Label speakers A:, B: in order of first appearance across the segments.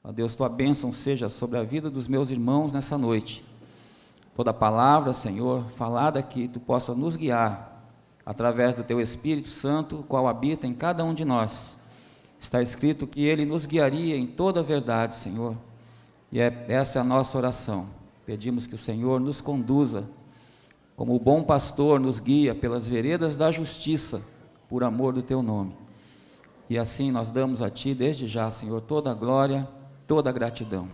A: Ó Deus, tua bênção seja sobre a vida dos meus irmãos nessa noite. Toda palavra, Senhor, falada aqui, tu possa nos guiar através do teu Espírito Santo, o qual habita em cada um de nós. Está escrito que ele nos guiaria em toda a verdade, Senhor. E essa é a nossa oração. Pedimos que o Senhor nos conduza, como o bom pastor nos guia pelas veredas da justiça, por amor do teu nome. E assim nós damos a ti, desde já, Senhor, toda a glória, toda a gratidão,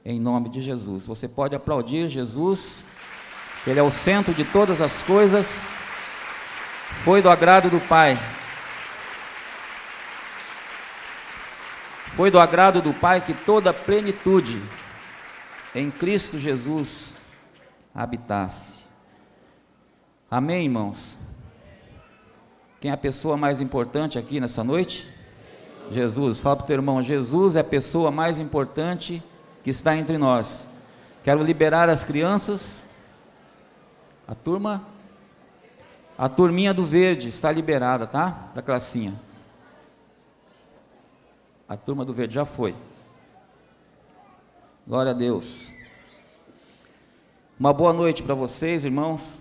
A: em nome de Jesus. Você pode aplaudir Jesus, ele é o centro de todas as coisas, foi do agrado do Pai. Foi do agrado do Pai que toda a plenitude em Cristo Jesus habitasse. Amém, irmãos? Quem é a pessoa mais importante aqui nessa noite? Jesus. Fala para o teu irmão, Jesus é a pessoa mais importante que está entre nós. Quero liberar as crianças. A turminha do verde está liberada, tá? Para a classinha. A turma do verde já foi. Glória a Deus. Uma boa noite para vocês, irmãos.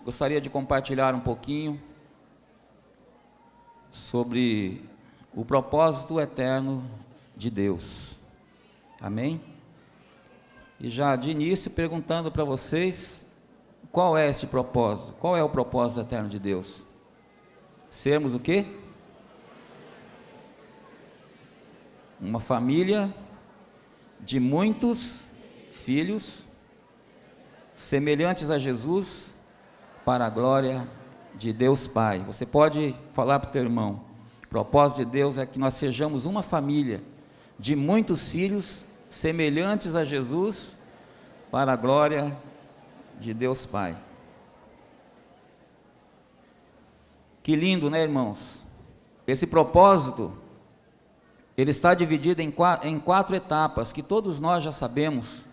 A: Gostaria de compartilhar um pouquinho sobre o propósito eterno de Deus. Amém? E já de início perguntando para vocês, qual é esse propósito? Qual é o propósito eterno de Deus? Sermos o quê? Uma família de muitos filhos, semelhantes a Jesus, para a glória de Deus Pai. Você pode falar para o teu irmão, o propósito de Deus é que nós sejamos uma família de muitos filhos, semelhantes a Jesus, para a glória de Deus Pai. Que lindo, né, irmãos? Esse propósito, ele está dividido em quatro etapas, que todos nós já sabemos,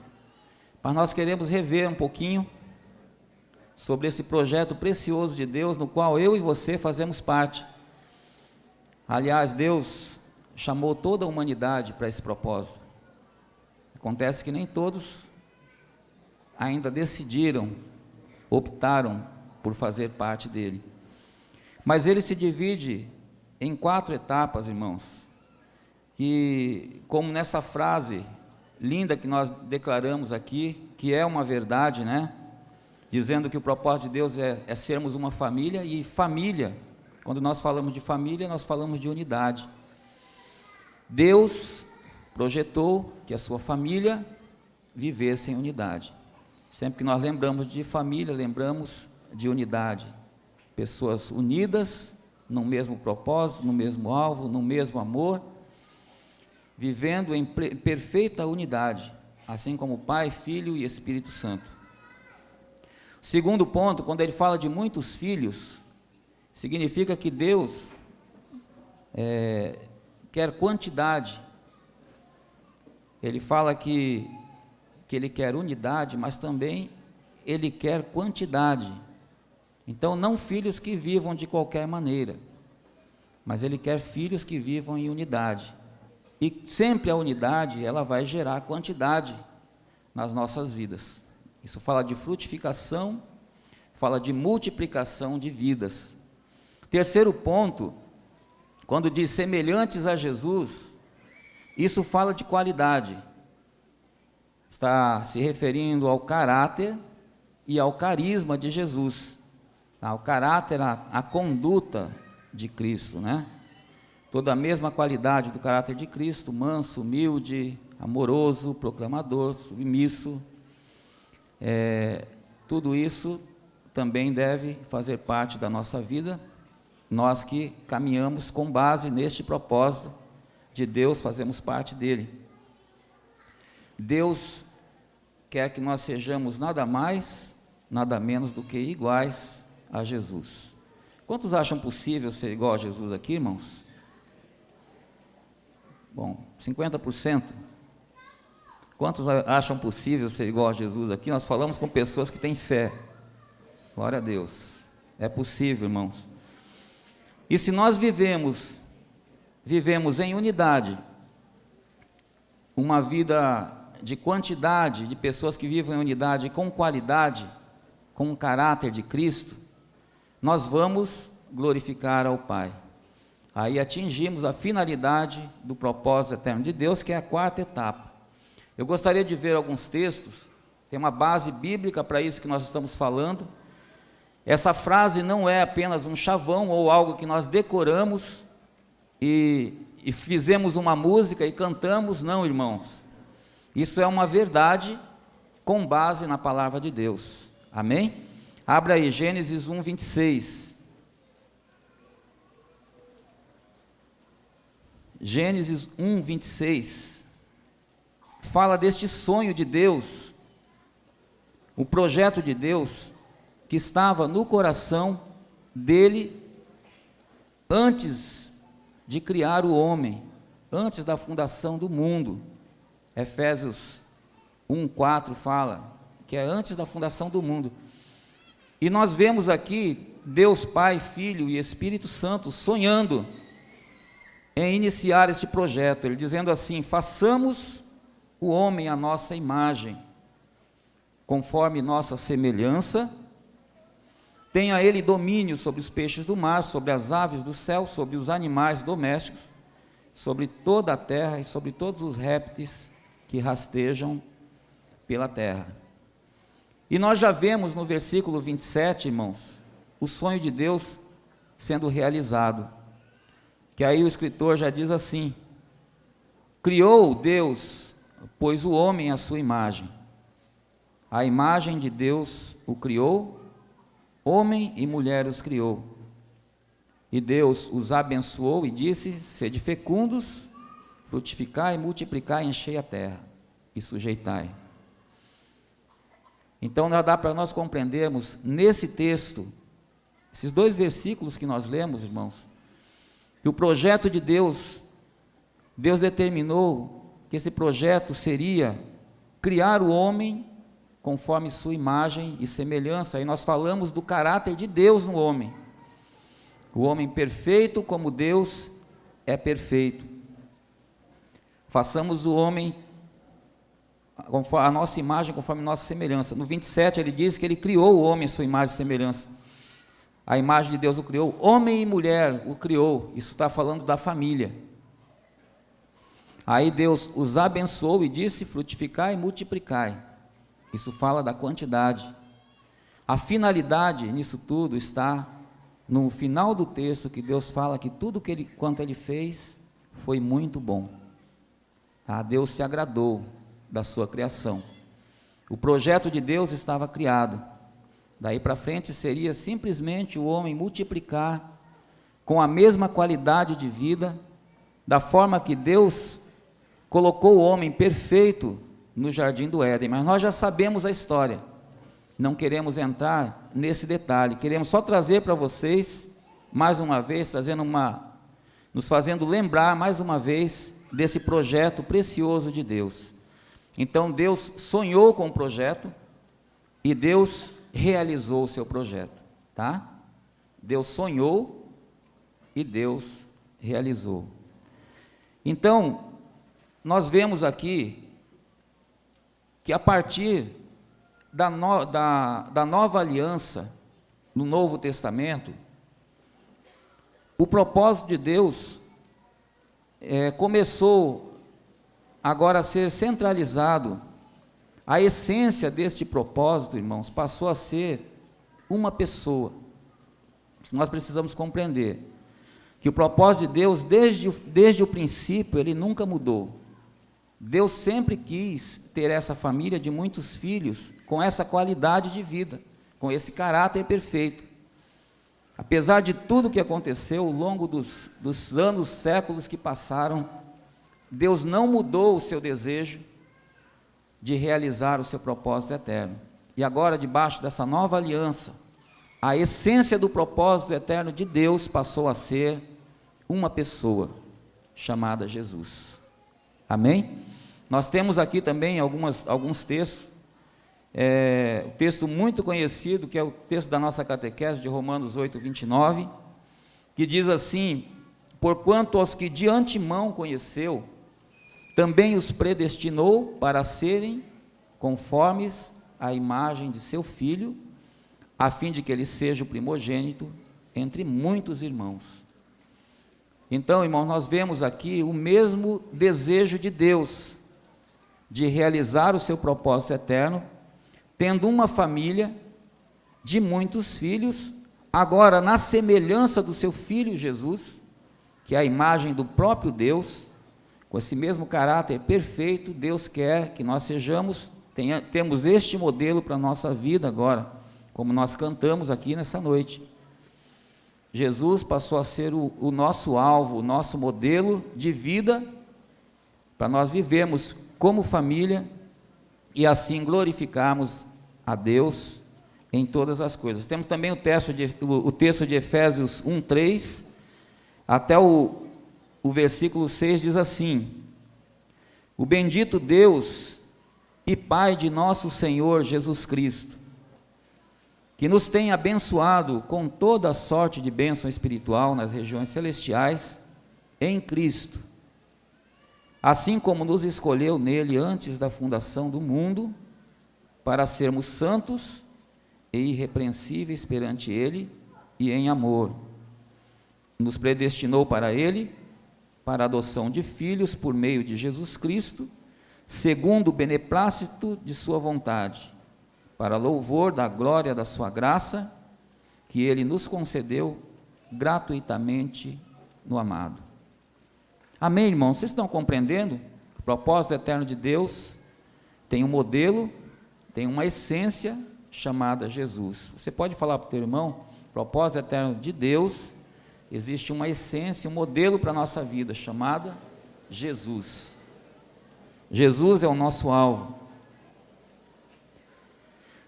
A: mas nós queremos rever um pouquinho sobre esse projeto precioso de Deus, no qual eu e você fazemos parte. Aliás, Deus chamou toda a humanidade para esse propósito. Acontece que nem todos ainda decidiram, optaram por fazer parte dele. Mas ele se divide em quatro etapas, irmãos. E como nessa frase linda que nós declaramos aqui, que é uma verdade, né? Dizendo que o propósito de Deus é sermos uma família, e família, quando nós falamos de família, nós falamos de unidade. Deus projetou que a sua família vivesse em unidade. Sempre que nós lembramos de família, lembramos de unidade. Pessoas unidas no mesmo propósito, no mesmo alvo, no mesmo amor, vivendo em perfeita unidade, assim como Pai, Filho e Espírito Santo. O segundo ponto, quando ele fala de muitos filhos, significa que Deus quer quantidade. Ele fala que ele quer unidade, mas também ele quer quantidade. Então, não filhos que vivam de qualquer maneira, mas ele quer filhos que vivam em unidade. E sempre a unidade, ela vai gerar quantidade nas nossas vidas. Isso fala de frutificação, fala de multiplicação de vidas. Terceiro ponto, quando diz semelhantes a Jesus, isso fala de qualidade. Está se referindo ao caráter e ao carisma de Jesus. Ao caráter, a conduta de Cristo, né? Toda a mesma qualidade do caráter de Cristo, manso, humilde, amoroso, proclamador, submisso. Tudo isso também deve fazer parte da nossa vida, nós que caminhamos com base neste propósito de Deus, fazemos parte dele. Deus quer que nós sejamos nada mais, nada menos do que iguais a Jesus. Quantos acham possível ser igual a Jesus aqui, irmãos? Bom, 50%. Quantos acham possível ser igual a Jesus aqui? Nós falamos com pessoas que têm fé. Glória a Deus. É possível, irmãos. E se nós vivemos em unidade, uma vida de quantidade de pessoas que vivem em unidade com qualidade, com o caráter de Cristo, nós vamos glorificar ao Pai. Aí atingimos a finalidade do propósito eterno de Deus, que é a quarta etapa. Eu gostaria de ver alguns textos, tem uma base bíblica para isso que nós estamos falando. Essa frase não é apenas um chavão ou algo que nós decoramos e fizemos uma música e cantamos, não, irmãos. Isso é uma verdade com base na palavra de Deus. Amém? Abra aí, Gênesis 1, 26. Gênesis 1, 26. Fala deste sonho de Deus, o projeto de Deus, que estava no coração dele, antes de criar o homem, antes da fundação do mundo. Efésios 1:4 fala que é antes da fundação do mundo. E nós vemos aqui Deus Pai, Filho e Espírito Santo sonhando em iniciar este projeto, ele dizendo assim: façamos o homem à nossa imagem, conforme nossa semelhança, tenha ele domínio sobre os peixes do mar, sobre as aves do céu, sobre os animais domésticos, sobre toda a terra e sobre todos os répteis que rastejam pela terra. E nós já vemos no versículo 27, irmãos, o sonho de Deus sendo realizado, que aí o escritor já diz assim: criou Deus, pois o homem à sua imagem, a imagem de Deus o criou, homem e mulher os criou, e Deus os abençoou e disse: sede fecundos, frutificai, multiplicai, enchei a terra e sujeitai. Então dá para nós compreendermos nesse texto, esses dois versículos que nós lemos, irmãos, que o projeto de Deus, Deus determinou que esse projeto seria criar o homem conforme sua imagem e semelhança. Aí nós falamos do caráter de Deus no homem, o homem perfeito como Deus é perfeito. Façamos o homem conforme a nossa imagem, conforme a nossa semelhança. No 27 ele diz que ele criou o homem à sua imagem e semelhança. A imagem de Deus o criou, homem e mulher o criou. Isso está falando da família. Aí Deus os abençoou e disse: frutificai e multiplicai. Isso fala da quantidade. A finalidade nisso tudo está no final do texto, que Deus fala que tudo quanto ele fez foi muito bom. Deus se agradou da sua criação. O projeto de Deus estava criado. Daí para frente seria simplesmente o homem multiplicar com a mesma qualidade de vida, da forma que Deus colocou o homem perfeito no jardim do Éden. Mas nós já sabemos a história, não queremos entrar nesse detalhe, queremos só trazer para vocês, mais uma vez, nos fazendo lembrar mais uma vez desse projeto precioso de Deus. Então Deus sonhou com o projeto e Deus realizou o seu projeto, tá? Deus sonhou e Deus realizou. Então, nós vemos aqui que a partir da nova aliança, no Novo Testamento, o propósito de Deus começou agora a ser centralizado. A essência deste propósito, irmãos, passou a ser uma pessoa. Nós precisamos compreender que o propósito de Deus, desde o princípio, ele nunca mudou. Deus sempre quis ter essa família de muitos filhos, com essa qualidade de vida, com esse caráter perfeito. Apesar de tudo que aconteceu ao longo dos anos, séculos que passaram, Deus não mudou o seu desejo de realizar o seu propósito eterno. E agora, debaixo dessa nova aliança, a essência do propósito eterno de Deus passou a ser uma pessoa, chamada Jesus. Amém? Nós temos aqui também alguns textos, o texto muito conhecido, que é o texto da nossa catequese, de Romanos 8, 29, que diz assim: porquanto aos que de antemão conheceu, também os predestinou para serem conformes à imagem de seu Filho, a fim de que ele seja o primogênito entre muitos irmãos. Então, irmãos, nós vemos aqui o mesmo desejo de Deus de realizar o seu propósito eterno, tendo uma família de muitos filhos, agora na semelhança do seu Filho Jesus, que é a imagem do próprio Deus, com esse mesmo caráter perfeito. Deus quer que nós temos este modelo para a nossa vida agora, como nós cantamos aqui nessa noite. Jesus passou a ser o nosso alvo, o nosso modelo de vida, para nós vivermos como família e assim glorificarmos a Deus em todas as coisas. Temos também o texto de Efésios 1:3, até o versículo 6 diz assim: o bendito Deus e Pai de nosso Senhor Jesus Cristo, que nos tem abençoado com toda a sorte de bênção espiritual nas regiões celestiais, em Cristo, assim como nos escolheu nele antes da fundação do mundo, para sermos santos e irrepreensíveis perante ele e em amor. Nos predestinou para ele, para a adoção de filhos por meio de Jesus Cristo, segundo o beneplácito de sua vontade, para louvor da glória da sua graça, que ele nos concedeu gratuitamente no amado. Amém, irmãos? Vocês estão compreendendo? O propósito eterno de Deus tem um modelo, tem uma essência chamada Jesus. Você pode falar para o teu irmão: propósito eterno de Deus, existe uma essência, um modelo para a nossa vida, chamada Jesus. Jesus é o nosso alvo.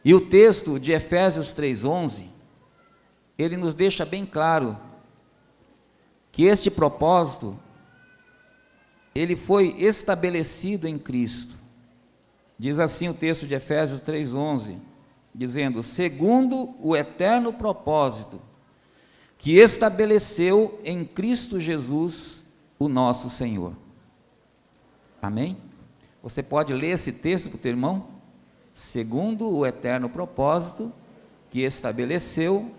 A: E o texto de Efésios 3:11, ele nos deixa bem claro que este propósito, ele foi estabelecido em Cristo. Diz assim o texto de Efésios 3:11, dizendo: segundo o eterno propósito que estabeleceu em Cristo Jesus, o nosso Senhor. Amém? Você pode ler esse texto para o teu irmão? Segundo o eterno propósito que estabeleceu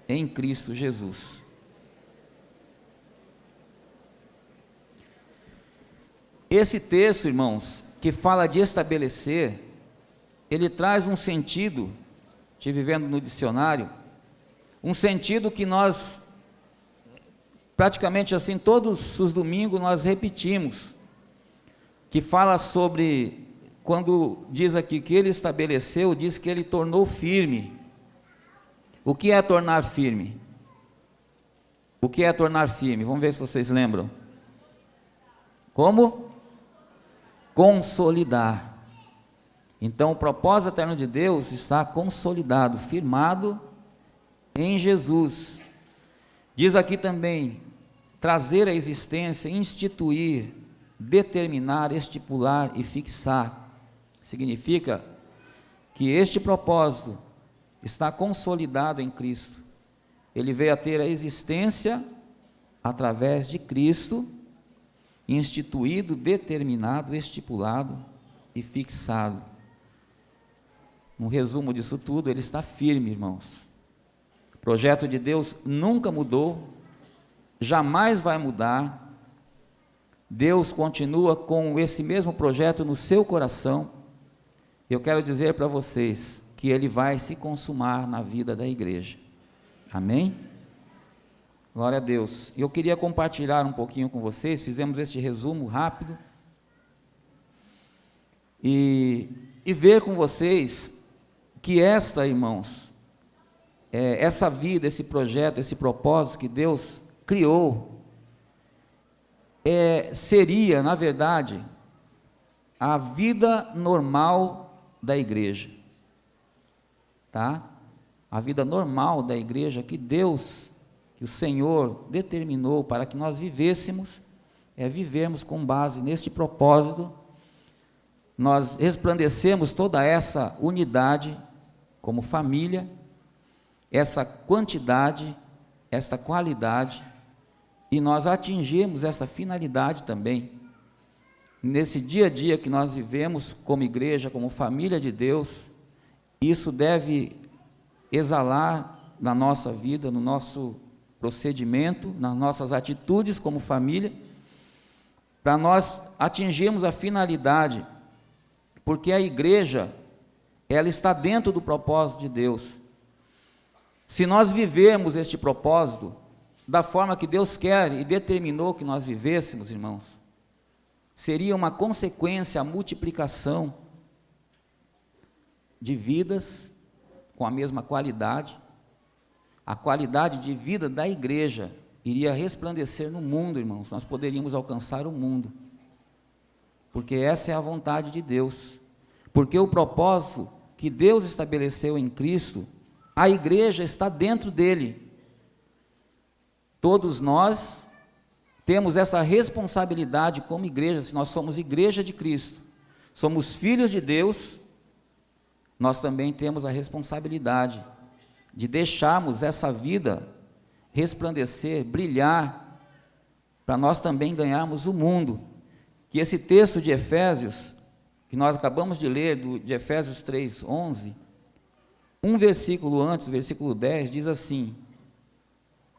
A: em Cristo Jesus. Esse texto, irmãos, que fala de estabelecer, ele traz um sentido, estive vendo no dicionário, um sentido que nós, praticamente assim, todos os domingos nós repetimos, que fala sobre, quando diz aqui que ele estabeleceu, diz que ele tornou firme. O que é tornar firme? O que é tornar firme? Vamos ver se vocês lembram. Como? Consolidar. Então, o propósito eterno de Deus está consolidado, firmado em Jesus. Diz aqui também, trazer à existência, instituir, determinar, estipular e fixar. Significa que este propósito está consolidado em Cristo. Ele veio a ter a existência através de Cristo, instituído, determinado, estipulado e fixado. No resumo disso tudo, ele está firme, irmãos. O projeto de Deus nunca mudou, jamais vai mudar. Deus continua com esse mesmo projeto no seu coração. Eu quero dizer para vocês que ele vai se consumar na vida da igreja. Amém? Glória a Deus. Eu queria compartilhar um pouquinho com vocês, fizemos este resumo rápido, e ver com vocês que irmãos, essa vida, esse projeto, esse propósito que Deus criou, seria, na verdade, a vida normal da igreja, tá? A vida normal da igreja que Deus, que o Senhor determinou para que nós vivêssemos, vivermos com base nesse propósito. Nós resplandecemos toda essa unidade como família, essa quantidade, esta qualidade, e nós atingimos essa finalidade também, nesse dia a dia que nós vivemos como igreja, como família de Deus, isso deve exalar na nossa vida, no nosso procedimento, nas nossas atitudes como família, para nós atingirmos a finalidade, porque a igreja, ela está dentro do propósito de Deus. Se nós vivermos este propósito da forma que Deus quer e determinou que nós vivêssemos, irmãos, seria uma consequência a multiplicação de vidas com a mesma qualidade. A qualidade de vida da igreja iria resplandecer no mundo, irmãos. Nós poderíamos alcançar o mundo, porque essa é a vontade de Deus, porque o propósito que Deus estabeleceu em Cristo, a igreja está dentro dele. Todos nós temos essa responsabilidade como igreja. Se nós somos igreja de Cristo, somos filhos de Deus, nós também temos a responsabilidade de deixarmos essa vida resplandecer, brilhar, para nós também ganharmos o mundo. Que esse texto de Efésios, que nós acabamos de ler, de Efésios 3:11, um versículo antes, versículo 10, diz assim,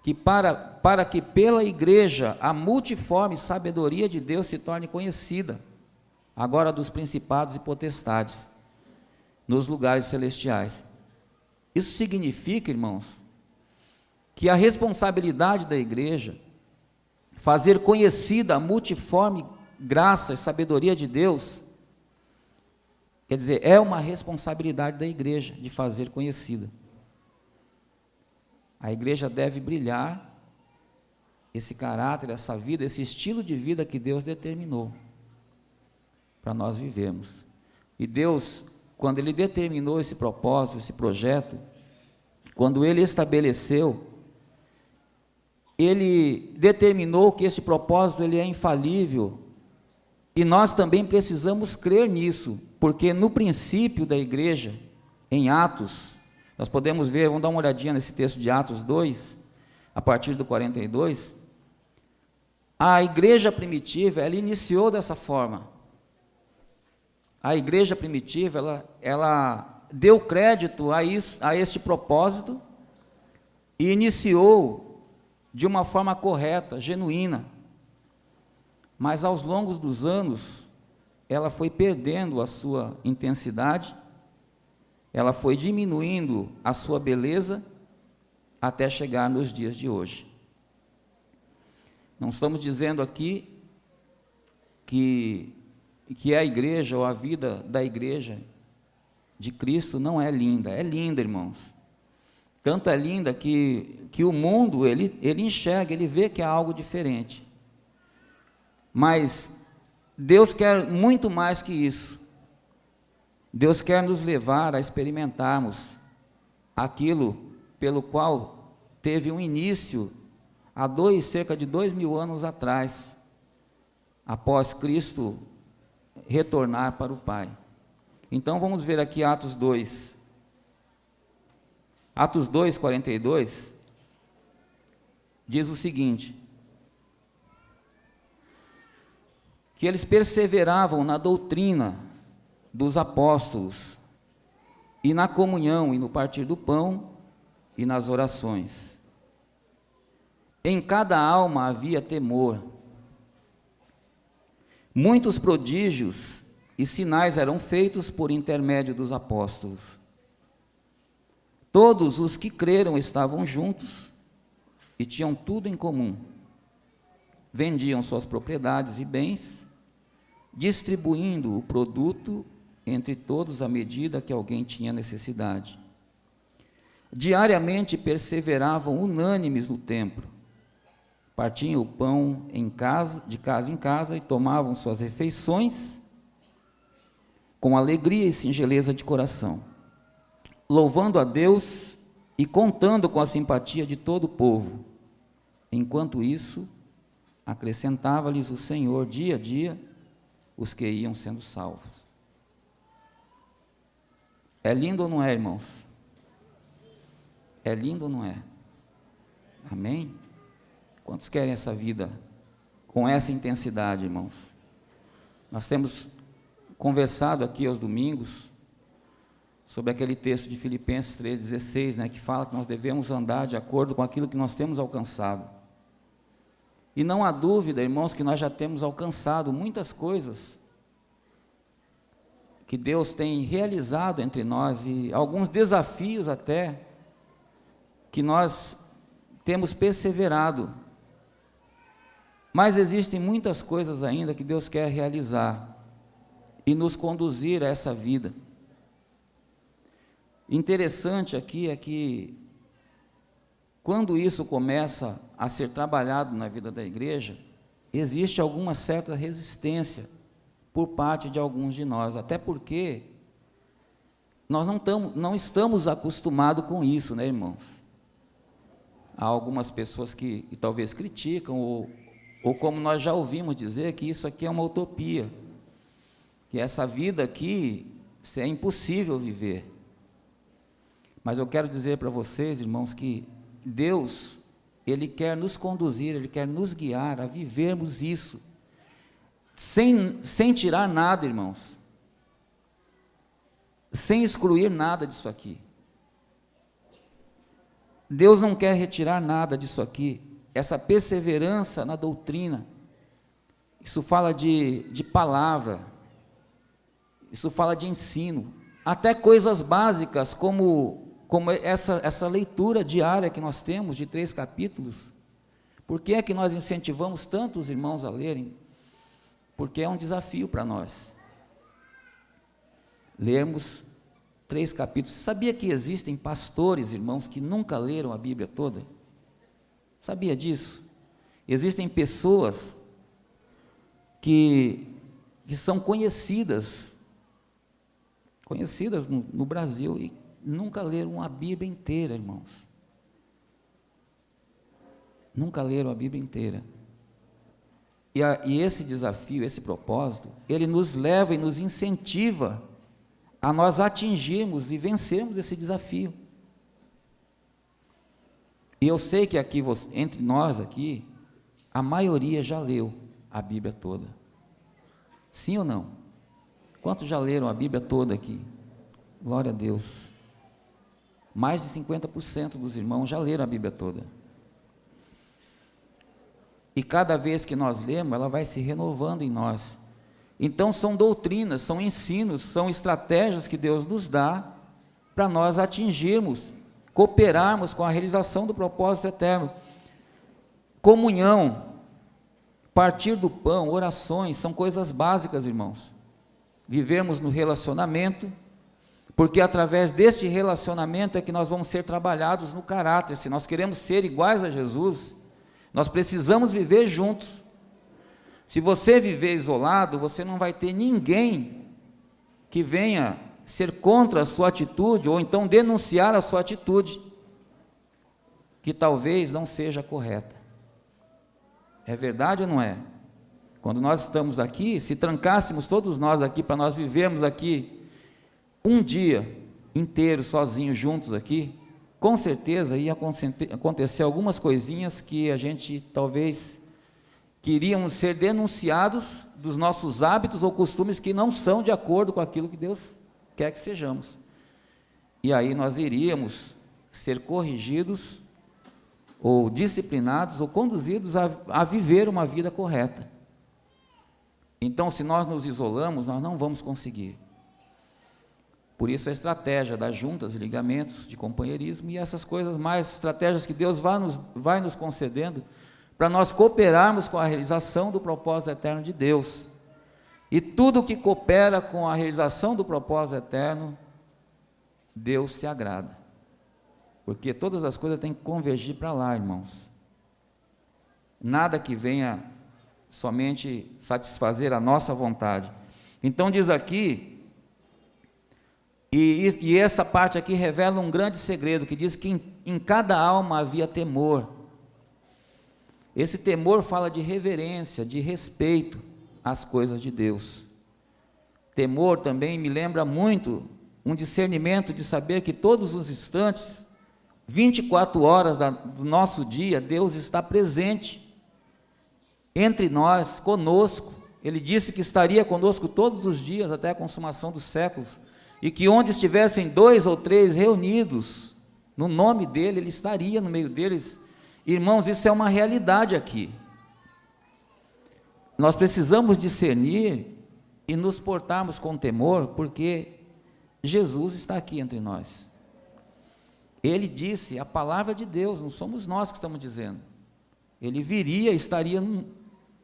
A: que para que pela igreja a multiforme sabedoria de Deus se torne conhecida, agora dos principados e potestades, nos lugares celestiais. Isso significa, irmãos, que a responsabilidade da igreja, fazer conhecida a multiforme graça e sabedoria de Deus, quer dizer, é uma responsabilidade da igreja de fazer conhecida. A igreja deve brilhar esse caráter, essa vida, esse estilo de vida que Deus determinou para nós vivermos. E Deus, quando Ele determinou esse propósito, esse projeto, quando Ele estabeleceu, Ele determinou que esse propósito ele é infalível, e nós também precisamos crer nisso, porque no princípio da igreja, em Atos, nós podemos ver, vamos dar uma olhadinha nesse texto de Atos 2, a partir do 42, a igreja primitiva, ela iniciou dessa forma. A igreja primitiva, ela deu crédito a este propósito, e iniciou de uma forma correta, genuína, mas aos longos dos anos, ela foi perdendo a sua intensidade, ela foi diminuindo a sua beleza, até chegar nos dias de hoje. Não estamos dizendo aqui que a igreja, ou a vida da igreja de Cristo não é linda. É linda, irmãos. Tanto é linda que o mundo, ele enxerga, ele vê que é algo diferente. Mas Deus quer muito mais que isso. Deus quer nos levar a experimentarmos aquilo pelo qual teve um início há cerca de 2000 anos atrás, após Cristo retornar para o Pai. Então vamos ver aqui Atos 2. Atos 2, 42, diz o seguinte, que eles perseveravam na doutrina dos apóstolos, e na comunhão, e no partir do pão, e nas orações. Em cada alma havia temor. Muitos prodígios e sinais eram feitos por intermédio dos apóstolos. Todos os que creram estavam juntos e tinham tudo em comum. Vendiam suas propriedades e bens, distribuindo o produto entre todos à medida que alguém tinha necessidade. Diariamente perseveravam unânimes no templo, partiam o pão de casa em casa e tomavam suas refeições com alegria e singeleza de coração, louvando a Deus e contando com a simpatia de todo o povo. Enquanto isso, acrescentava-lhes o Senhor dia a dia os que iam sendo salvos. É lindo ou não é, irmãos? É lindo ou não é? Amém? Quantos querem essa vida com essa intensidade, irmãos? Nós temos conversado aqui aos domingos sobre aquele texto de Filipenses 3,16, né, que fala que nós devemos andar de acordo com aquilo que nós temos alcançado. E não há dúvida, irmãos, que nós já temos alcançado muitas coisas que Deus tem realizado entre nós, e alguns desafios até, que nós temos perseverado. Mas existem muitas coisas ainda que Deus quer realizar e nos conduzir a essa vida. Interessante aqui é que, quando isso começa a ser trabalhado na vida da igreja, existe alguma certa resistência por parte de alguns de nós, até porque nós não estamos acostumados com isso, né, irmãos? Há algumas pessoas que talvez criticam, ou como nós já ouvimos dizer, que isso aqui é uma utopia, que essa vida aqui é impossível viver. Mas eu quero dizer para vocês, irmãos, que Deus, Ele quer nos conduzir, Ele quer nos guiar a vivermos isso, sem tirar nada, irmãos, sem excluir nada disso aqui. Deus não quer retirar nada disso aqui, essa perseverança na doutrina, isso fala de palavra, isso fala de ensino, até coisas básicas como essa leitura diária que nós temos de 3 capítulos. Por que é que nós incentivamos tanto os irmãos a lerem? Porque é um desafio para nós lermos 3 capítulos. Sabia que existem pastores, irmãos, que nunca leram a Bíblia toda? Sabia disso? Existem pessoas que são conhecidas no Brasil e nunca leram a Bíblia inteira, irmãos. Nunca leram a Bíblia inteira. E esse desafio, esse propósito, ele nos leva e nos incentiva a nós atingirmos e vencermos esse desafio. E eu sei que aqui, entre nós aqui, a maioria já leu a Bíblia toda. Sim ou não? Quantos já leram a Bíblia toda aqui? Glória a Deus. Mais de 50% dos irmãos já leram a Bíblia toda. E cada vez que nós lemos, ela vai se renovando em nós. Então são doutrinas, são ensinos, são estratégias que Deus nos dá para nós atingirmos, cooperarmos com a realização do propósito eterno. Comunhão, partir do pão, orações, são coisas básicas, irmãos. Vivermos no relacionamento, porque através deste relacionamento é que nós vamos ser trabalhados no caráter. Se nós queremos ser iguais a Jesus, nós precisamos viver juntos. Se você viver isolado, você não vai ter ninguém que venha ser contra a sua atitude, ou então denunciar a sua atitude, que talvez não seja correta. É verdade ou não é? Quando nós estamos aqui, se trancássemos todos nós aqui, para nós vivermos aqui um dia inteiro sozinhos, juntos aqui, com certeza ia acontecer algumas coisinhas que a gente talvez queríamos ser denunciados dos nossos hábitos ou costumes que não são de acordo com aquilo que Deus quer que sejamos. E aí nós iríamos ser corrigidos, ou disciplinados, ou conduzidos a viver uma vida correta. Então, se nós nos isolamos, nós não vamos conseguir. Por isso a estratégia das juntas e ligamentos de companheirismo e essas coisas mais, estratégias que Deus vai nos concedendo, para nós cooperarmos com a realização do propósito eterno de Deus. E tudo que coopera com a realização do propósito eterno, Deus se agrada. Porque todas as coisas têm que convergir para lá, irmãos. Nada que venha somente satisfazer a nossa vontade. Então diz aqui, e essa parte aqui revela um grande segredo, que diz que em cada alma havia temor. Esse temor fala de reverência, de respeito às coisas de Deus. Temor também me lembra muito um discernimento de saber que todos os instantes, 24 horas do nosso dia, Deus está presente entre nós, conosco, Ele disse que estaria conosco todos os dias até a consumação dos séculos, e que onde estivessem 2 ou 3 reunidos no nome dele, ele estaria no meio deles. Irmãos, isso é uma realidade aqui. Nós precisamos discernir e nos portarmos com temor, porque Jesus está aqui entre nós. Ele disse, a palavra de Deus, não somos nós que estamos dizendo. Ele viria, estaria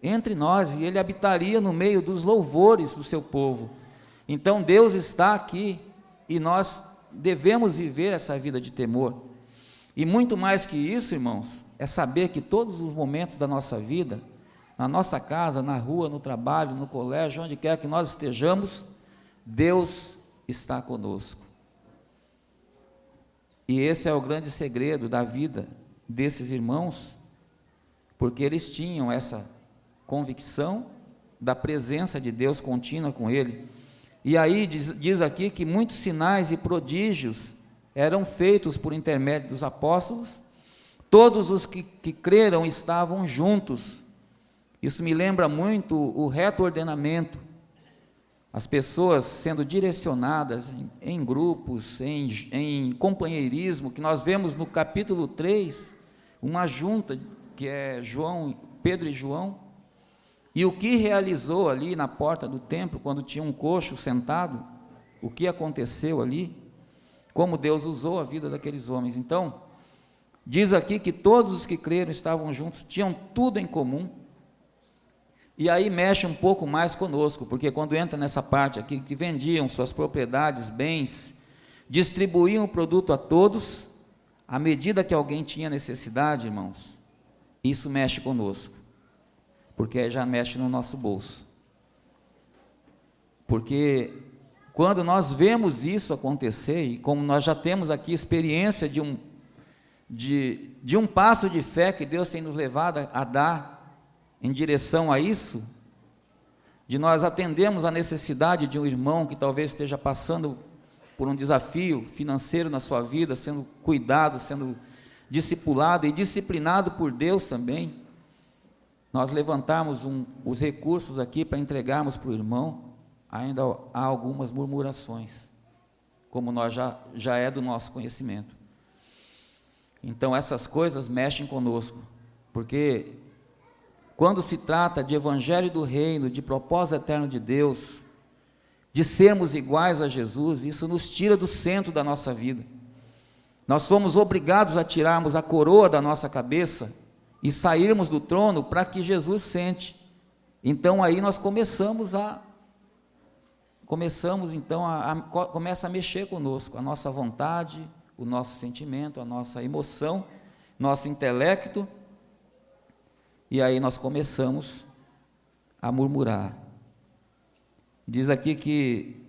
A: entre nós, e ele habitaria no meio dos louvores do seu povo. Então Deus está aqui, e nós devemos viver essa vida de temor. E muito mais que isso, irmãos, é saber que todos os momentos da nossa vida, na nossa casa, na rua, no trabalho, no colégio, onde quer que nós estejamos, Deus está conosco. E esse é o grande segredo da vida desses irmãos, porque eles tinham essa convicção da presença de Deus contínua com ele. E aí diz aqui que muitos sinais e prodígios eram feitos por intermédio dos apóstolos. Todos os que creram estavam juntos. Isso me lembra muito o reto ordenamento, as pessoas sendo direcionadas em grupos, em companheirismo, que nós vemos no capítulo 3, uma junta que é Pedro e João, e o que realizou ali na porta do templo, quando tinha um coxo sentado, o que aconteceu ali, como Deus usou a vida daqueles homens. Então, diz aqui que todos os que creram estavam juntos, tinham tudo em comum. E aí mexe um pouco mais conosco, porque quando entra nessa parte aqui, que vendiam suas propriedades, bens, distribuíam o produto a todos, à medida que alguém tinha necessidade, irmãos, isso mexe conosco, porque já mexe no nosso bolso. Porque quando nós vemos isso acontecer, e como nós já temos aqui experiência de um passo de fé que Deus tem nos levado a dar, em direção a isso, de nós atendermos a necessidade de um irmão que talvez esteja passando por um desafio financeiro na sua vida, sendo cuidado, sendo discipulado e disciplinado por Deus também, nós levantarmos os recursos aqui para entregarmos para o irmão, ainda há algumas murmurações, como nós já é do nosso conhecimento. Então essas coisas mexem conosco, porque quando se trata de evangelho do reino, de propósito eterno de Deus, de sermos iguais a Jesus, isso nos tira do centro da nossa vida. Nós somos obrigados a tirarmos a coroa da nossa cabeça e sairmos do trono para que Jesus sente. Então aí nós começa a mexer conosco, a nossa vontade, o nosso sentimento, a nossa emoção, nosso intelecto. E aí nós começamos a murmurar. Diz aqui que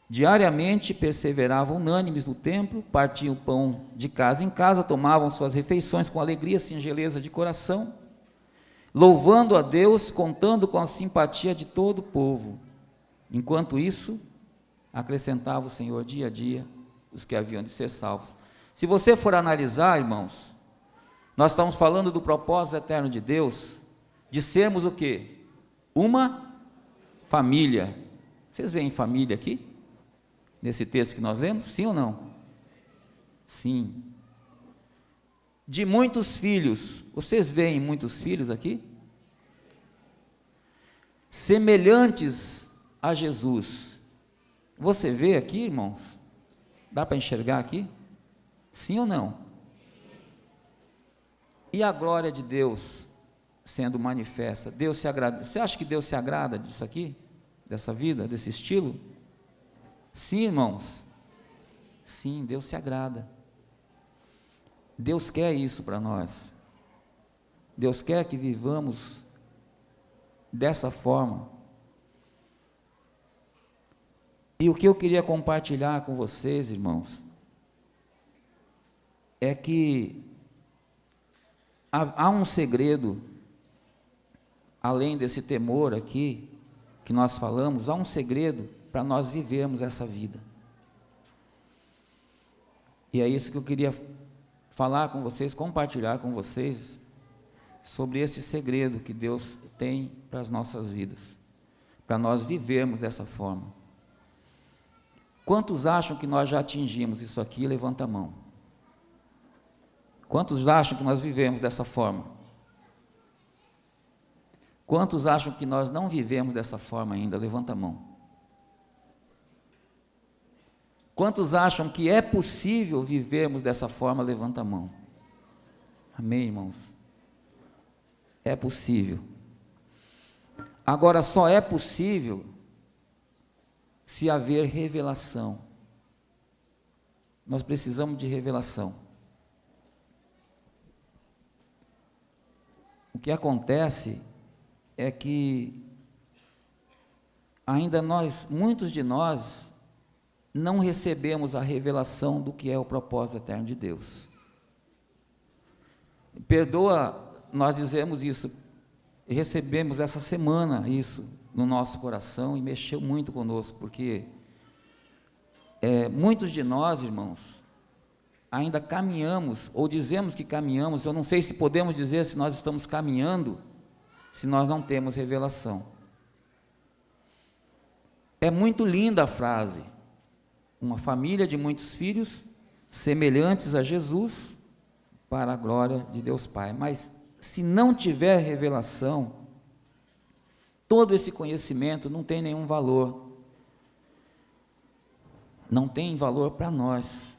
A: diariamente perseveravam unânimes no templo, partiam o pão de casa em casa, tomavam suas refeições com alegria, singeleza de coração, louvando a Deus, contando com a simpatia de todo o povo. Enquanto isso, acrescentava o Senhor dia a dia os que haviam de ser salvos. Se você for analisar, irmãos, nós estamos falando do propósito eterno de Deus, de sermos o quê? Uma família. Vocês veem família aqui? Nesse texto que nós lemos? Sim ou não? Sim. De muitos filhos. Vocês veem muitos filhos aqui? Semelhantes a Jesus. Você vê aqui, irmãos? Dá para enxergar aqui? Sim ou não? E a glória de Deus sendo manifesta, Deus se agrada. Você acha que Deus se agrada disso aqui? Dessa vida, desse estilo? Sim, irmãos. Sim, Deus se agrada. Deus quer isso para nós. Deus quer que vivamos dessa forma. E o que eu queria compartilhar com vocês, irmãos, é que há um segredo, além desse temor aqui, que nós falamos, há um segredo para nós vivermos essa vida. E é isso que eu queria falar com vocês, compartilhar com vocês, sobre esse segredo que Deus tem para as nossas vidas, para nós vivermos dessa forma. Quantos acham que nós já atingimos isso aqui? Levanta a mão. Quantos acham que nós vivemos dessa forma? Quantos acham que nós não vivemos dessa forma ainda? Levanta a mão. Quantos acham que é possível vivermos dessa forma? Levanta a mão. Amém, irmãos? É possível. Agora, só é possível se haver revelação. Nós precisamos de revelação. O que acontece é que ainda muitos de nós, não recebemos a revelação do que é o propósito eterno de Deus. Perdoa, nós dizemos isso, recebemos essa semana isso no nosso coração e mexeu muito conosco, porque muitos de nós, irmãos, ainda caminhamos, ou dizemos que caminhamos, eu não sei se podemos dizer se nós estamos caminhando, se nós não temos revelação. É muito linda a frase, uma família de muitos filhos, semelhantes a Jesus, para a glória de Deus Pai. Mas, se não tiver revelação, todo esse conhecimento não tem nenhum valor. Não tem valor para nós,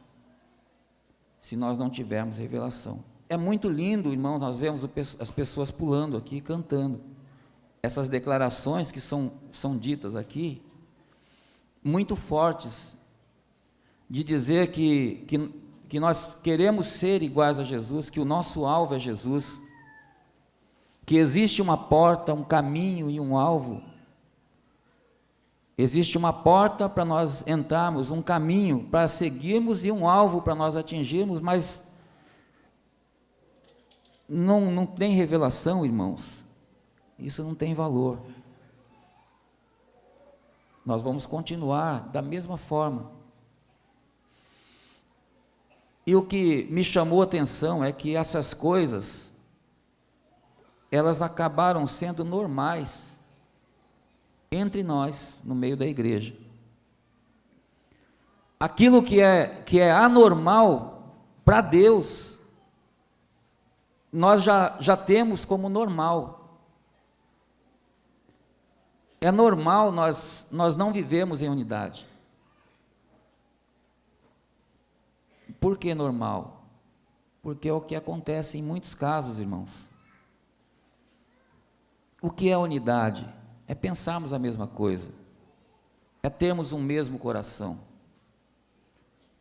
A: se nós não tivermos revelação. É muito lindo, irmãos, nós vemos as pessoas pulando aqui, cantando. Essas declarações que são ditas aqui, muito fortes, de dizer que nós queremos ser iguais a Jesus, que o nosso alvo é Jesus, que existe uma porta, um caminho e um alvo. Existe uma porta para nós entrarmos, um caminho para seguirmos e um alvo para nós atingirmos, mas não tem revelação, irmãos. Isso não tem valor. Nós vamos continuar da mesma forma. E o que me chamou a atenção é que essas coisas, elas acabaram sendo normais entre nós, no meio da igreja. Aquilo que é anormal para Deus, nós já temos como normal. É normal nós não vivemos em unidade. Por que normal? Porque é o que acontece em muitos casos, irmãos. O que é unidade? É pensarmos a mesma coisa, é termos um mesmo coração,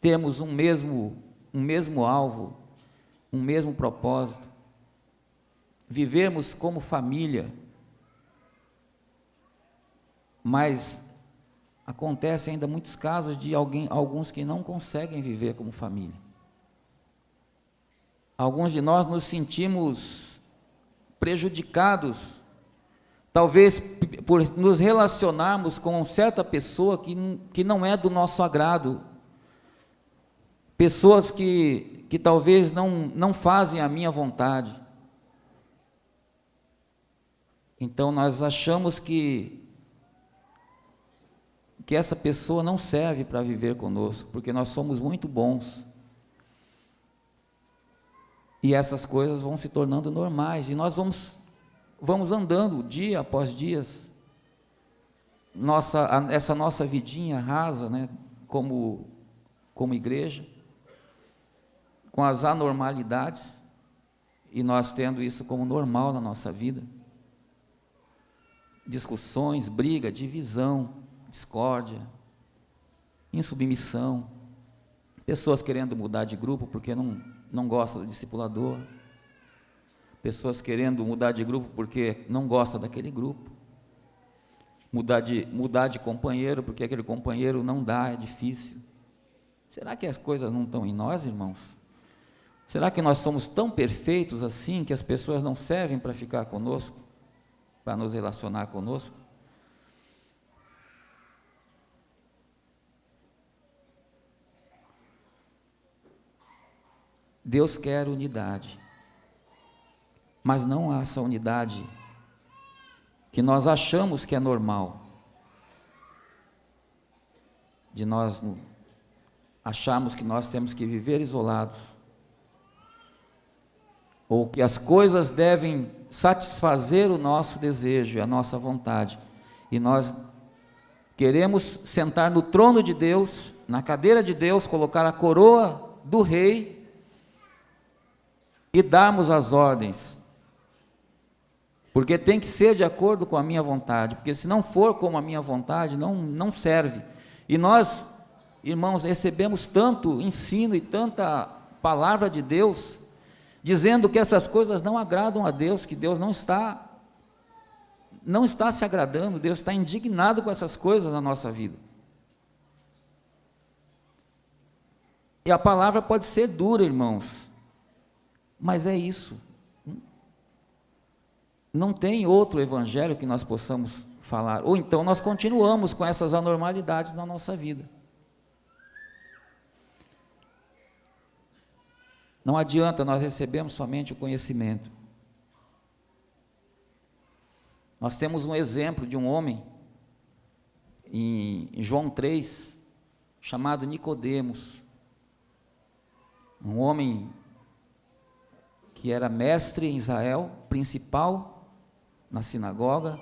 A: termos um mesmo alvo, um mesmo propósito, vivermos como família. Mas acontece ainda muitos casos de alguns que não conseguem viver como família. Alguns de nós nos sentimos prejudicados, talvez por nos relacionarmos com certa pessoa que não é do nosso agrado, pessoas que talvez não fazem a minha vontade. Então nós achamos que essa pessoa não serve para viver conosco, porque nós somos muito bons. E essas coisas vão se tornando normais, e nós vamos andando dia após dia, essa nossa vidinha rasa, né, como igreja, com as anormalidades, e nós tendo isso como normal na nossa vida. Discussões, briga, divisão, discórdia, insubmissão, pessoas querendo mudar de grupo porque não gostam do discipulador, pessoas querendo mudar de grupo porque não gostam daquele grupo, mudar de companheiro porque aquele companheiro não dá, é difícil. Será que as coisas não estão em nós, irmãos? Será que nós somos tão perfeitos assim que as pessoas não servem para ficar conosco, para nos relacionar conosco? Deus quer unidade. mas não há essa unidade que nós achamos que é normal, de nós acharmos que nós temos que viver isolados, ou que as coisas devem satisfazer o nosso desejo, a nossa vontade, e nós queremos sentar no trono de Deus, na cadeira de Deus, colocar a coroa do rei e darmos as ordens, porque tem que ser de acordo com a minha vontade, porque se não for como a minha vontade, não serve. E nós, irmãos, recebemos tanto ensino e tanta palavra de Deus, dizendo que essas coisas não agradam a Deus, que Deus não está se agradando, Deus está indignado com essas coisas na nossa vida. E a palavra pode ser dura, irmãos, mas é isso. Não tem outro evangelho que nós possamos falar, ou então nós continuamos com essas anormalidades na nossa vida. Não adianta nós recebemos somente o conhecimento. Nós temos um exemplo de um homem, em João 3, chamado Nicodemos, um homem que era mestre em Israel, principal na sinagoga,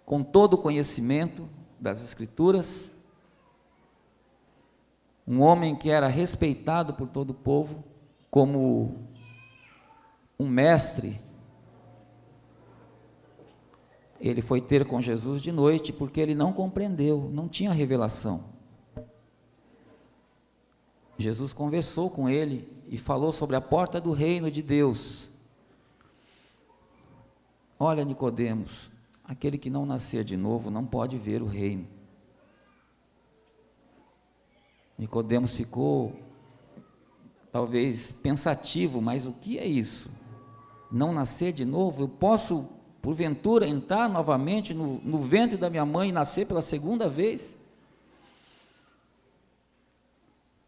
A: com todo o conhecimento das Escrituras, um homem que era respeitado por todo o povo, como um mestre. Ele foi ter com Jesus de noite, porque ele não compreendeu, não tinha revelação. Jesus conversou com ele e falou sobre a porta do reino de Deus. Olha, Nicodemos, aquele que não nascer de novo não pode ver o reino. Nicodemos ficou, talvez, pensativo, mas o que é isso? Não nascer de novo? Eu posso, porventura, entrar novamente no ventre da minha mãe e nascer pela segunda vez?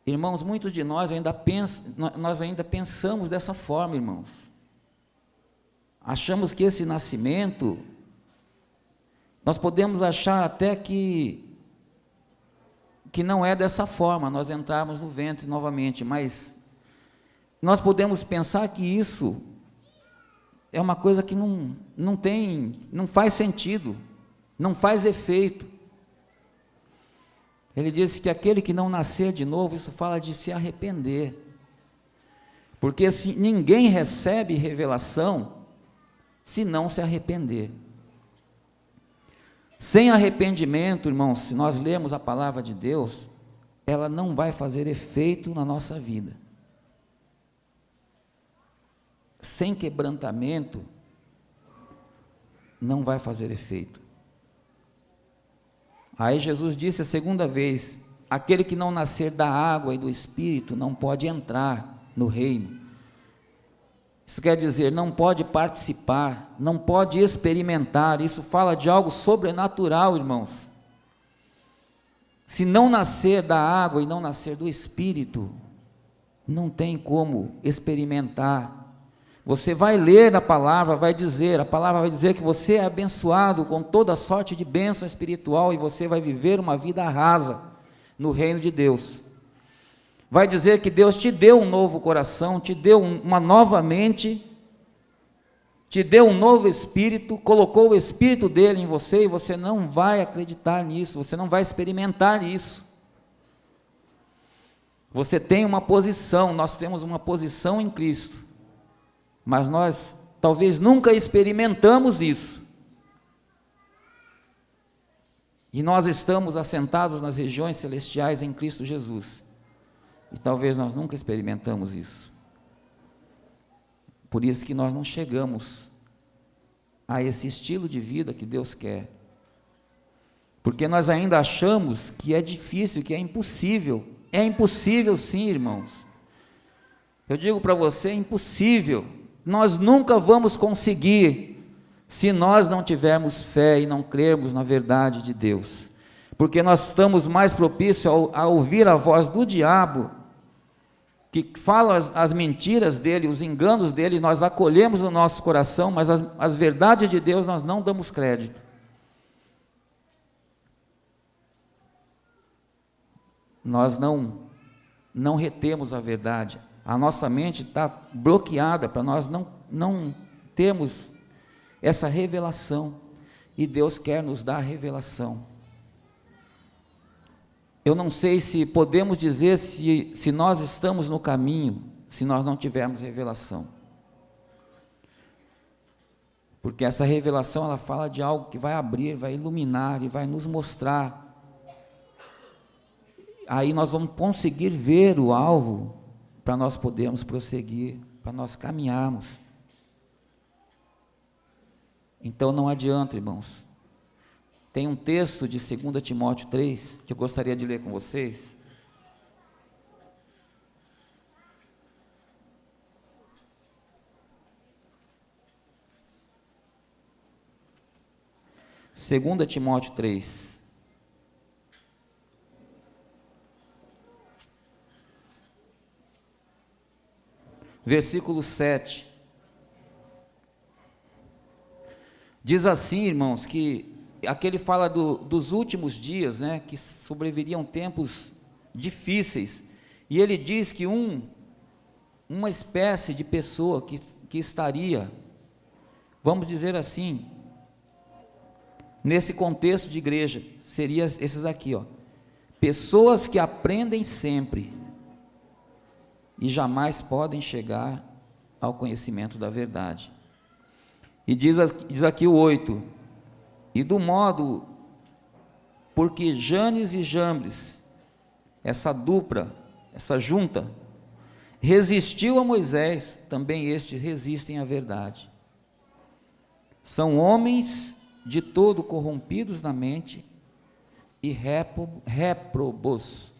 A: Irmãos, muitos de nós ainda pensamos dessa forma, irmãos. Achamos que esse nascimento, nós podemos achar até que não é dessa forma, nós entrarmos no ventre novamente, mas nós podemos pensar que isso é uma coisa que não faz sentido, não faz efeito. Ele disse que aquele que não nascer de novo, isso fala de se arrepender, porque se ninguém recebe revelação se não se arrepender. Sem arrependimento, irmãos, se nós lermos a palavra de Deus, ela não vai fazer efeito na nossa vida. Sem quebrantamento, não vai fazer efeito. Aí Jesus disse a segunda vez: aquele que não nascer da água e do Espírito não pode entrar no reino. Isso quer dizer, não pode participar, não pode experimentar. Isso fala de algo sobrenatural, irmãos. Se não nascer da água e não nascer do Espírito, não tem como experimentar. Você vai ler a palavra vai dizer que você é abençoado com toda sorte de bênção espiritual e você vai viver uma vida rasa no reino de Deus. Vai dizer que Deus te deu um novo coração, te deu uma nova mente, te deu um novo espírito, colocou o espírito dele em você e você não vai acreditar nisso, você não vai experimentar isso. Você tem uma posição, nós temos uma posição em Cristo, mas nós talvez nunca experimentamos isso. E nós estamos assentados nas regiões celestiais em Cristo Jesus. E talvez nós nunca experimentamos isso. Por isso que nós não chegamos a esse estilo de vida que Deus quer. Porque nós ainda achamos que é difícil, que é impossível. É impossível sim, irmãos. Eu digo para você, é impossível. Nós nunca vamos conseguir se nós não tivermos fé e não crermos na verdade de Deus. Porque nós estamos mais propícios a ouvir a voz do diabo, que fala as mentiras dele, os enganos dele, nós acolhemos no nosso coração, mas as verdades de Deus nós não damos crédito. Nós não retemos a verdade. A nossa mente está bloqueada para nós não termos essa revelação. E Deus quer nos dar revelação. Eu não sei se podemos dizer se nós estamos no caminho, se nós não tivermos revelação. Porque essa revelação, ela fala de algo que vai abrir, vai iluminar e vai nos mostrar. Aí nós vamos conseguir ver o alvo para nós podermos prosseguir, para nós caminharmos. Então não adianta, irmãos. Tem um texto de 2 Timóteo 3, que eu gostaria de ler com vocês. Segunda Timóteo 3. Versículo 7. Diz assim, irmãos, que aqui ele fala dos últimos dias, né, que sobreviriam tempos difíceis, e ele diz que uma espécie de pessoa que estaria, vamos dizer assim, nesse contexto de igreja, seria esses aqui, ó, pessoas que aprendem sempre, e jamais podem chegar ao conhecimento da verdade. E diz aqui o 8, e do modo, porque Janes e Jambres, essa dupla, essa junta, resistiu a Moisés, também estes resistem à verdade. São homens de todo corrompidos na mente e réprobos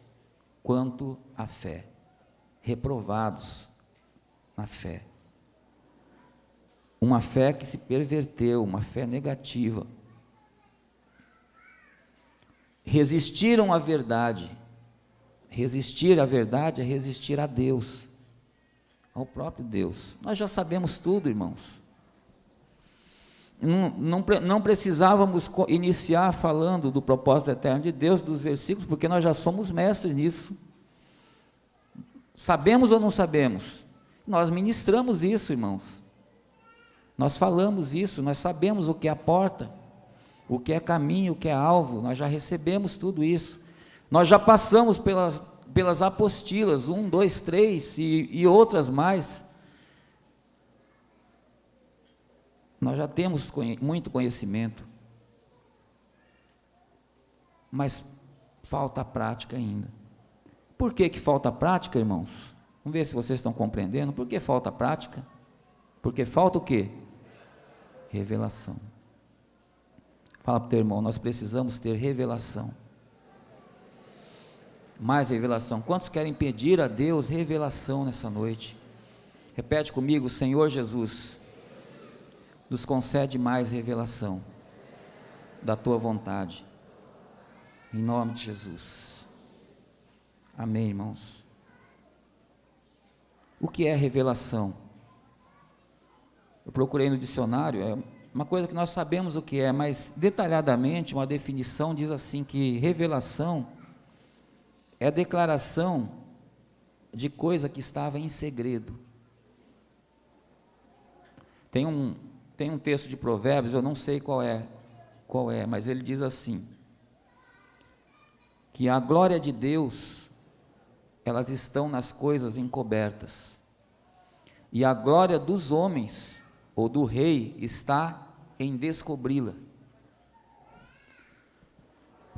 A: quanto à fé. Reprovados na fé. Uma fé que se perverteu, uma fé negativa. Resistiram à verdade. Resistir à verdade é resistir a Deus, ao próprio Deus. Nós já sabemos tudo, irmãos. Não precisávamos iniciar falando do propósito eterno de Deus, dos versículos, porque nós já somos mestres nisso. Sabemos ou não sabemos? Nós ministramos isso, irmãos. Nós falamos isso, nós sabemos o que é a porta, o que é caminho, o que é alvo, nós já recebemos tudo isso. Nós já passamos pelas apostilas, 1, 2, 3 e outras mais. Nós já temos muito conhecimento, mas falta a prática ainda. Por que falta a prática, irmãos? Vamos ver se vocês estão compreendendo. Por que falta a prática? Porque falta o quê? Revelação. Fala para o teu irmão, nós precisamos ter revelação. Mais revelação. Quantos querem pedir a Deus revelação nessa noite? Repete comigo, Senhor Jesus, nos concede mais revelação da tua vontade. Em nome de Jesus. Amém, irmãos. O que é revelação? Eu procurei no dicionário, é uma coisa que nós sabemos o que é, mas detalhadamente uma definição diz assim, que revelação é a declaração de coisa que estava em segredo. Tem um texto de Provérbios, eu não sei qual é, mas ele diz assim, que a glória de Deus, elas estão nas coisas encobertas, e a glória dos homens, ou do rei, está em descobri-la.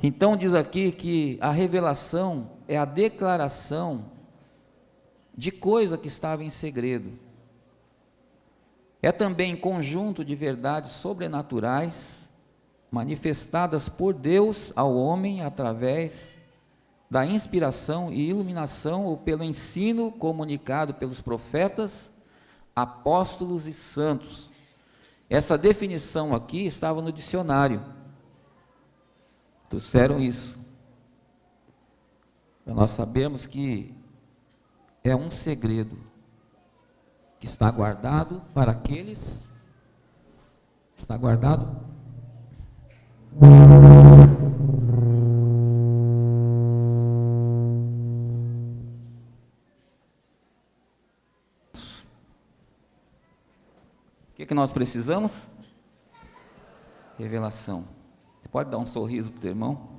A: Então diz aqui que a revelação é a declaração de coisa que estava em segredo. É também conjunto de verdades sobrenaturais, manifestadas por Deus ao homem através da inspiração e iluminação, ou pelo ensino comunicado pelos profetas, apóstolos e santos. Essa definição aqui estava no dicionário. Trouxeram isso. Nós sabemos que é um segredo que está guardado para aqueles. Está guardado? O que nós precisamos? Revelação. Você pode dar um sorriso para o teu irmão?